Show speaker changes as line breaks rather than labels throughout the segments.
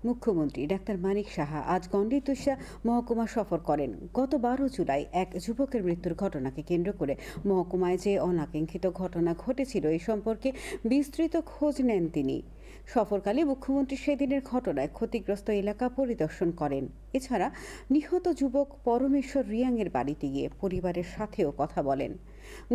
মুখ্যমন্ত্রী ডাক্তার মানিক সাহা আজ গন্ডিতুষা মহকুমা সফর করেন। গত 12 জুলাই এক যুবকের মৃত্যুর ঘটনাকে কেন্দ্র করে মহকুমায় যে অনাকাঙ্ক্ষিত ঘটনা ঘটেছিল এই সম্পর্কে বিস্তৃত খোঁজ নেন তিনি। সফরকালে মুখ্যমন্ত্রী সেদিনের ঘটনায় ক্ষতিগ্রস্ত এলাকা পরিদর্শন করেন। এছাড়া নিহত যুবক পরমেশ্বর রিয়াংয়ের বাড়িতে গিয়ে পরিবারের সাথেও কথা বলেন।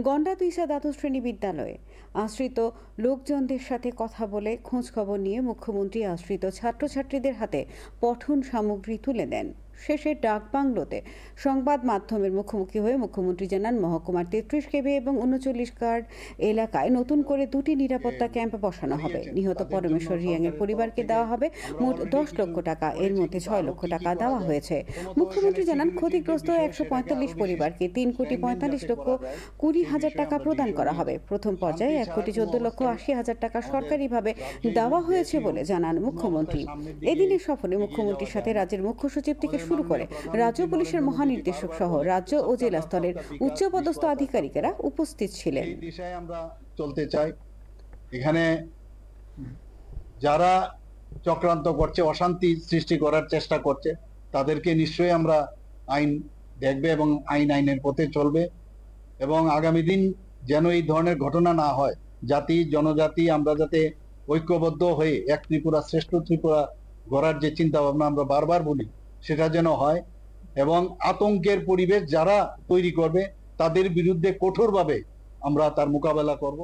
গন্ডাতুইসা দ্বাদশ শ্রেণী বিদ্যালয়ে আশ্রিত লোকজনদের সাথে কথা বলে খোঁজখবর নিয়ে মুখ্যমন্ত্রী আশ্রিত ছাত্রছাত্রীদের হাতে পঠন সামগ্রী তুলে দেন। শেষে ডাকবাংলোতে সংবাদ মাধ্যমের মুখোমুখি হয়ে মুখ্যমন্ত্রী জানান, মহকুমার 33 কেবি এবং 39 গার্ড এলাকায় নতুন করে 2টি নিরাপত্তা ক্যাম্প বসানো হবে। নিহত পরমেশ্বর রিয়াংয়ের পরিবারকে দেওয়া হবে মোট 10 লক্ষ টাকা, এর মধ্যে 6 লক্ষ টাকা দেওয়া হয়েছে। মুখ্যমন্ত্রী জানান, ক্ষতিগ্রস্ত 145 পরিবারকে 3,45,20,000 টাকা প্রদান করা হবে। প্রথম পর্যায়ে 1,14,80,000 টাকা সরকারিভাবে দেওয়া হয়েছে বলে জানান মুখ্যমন্ত্রী। এদিনের সফরে মুখ্যমন্ত্রীর সাথে রাজ্যের মুখ্য সচিব থেকে শুরু করে রাজ্য পুলিশের মহানির্দেশক সহ রাজ্য ও জেলা স্তরের উচ্চপদস্থ আধিকারিকেরা উপস্থিত ছিলেন।
এই দিশায় আমরা চলতে চাই। এখানে যারা চক্রান্ত করছে, অশান্তি সৃষ্টি করার চেষ্টা করছে, তাদেরকে নিশ্চয়ই আমরা আইন দেখবে এবং আইনের পথে চলবে। এবং আগামী দিন যেন এই ধরনের ঘটনা না হয়, জাতি জনজাতি আমরা যাতে ঐক্যবদ্ধ হয়ে এক ত্রিপুরা শ্রেষ্ঠ ত্রিপুরা গড়ার যে চিন্তা ভাবনা আমরা বারবার বলি, সেটা যেন হয়। এবং আতঙ্কের পরিবেশ যারা তৈরি করবে তাদের বিরুদ্ধে কঠোরভাবে আমরা তার মোকাবেলা করব।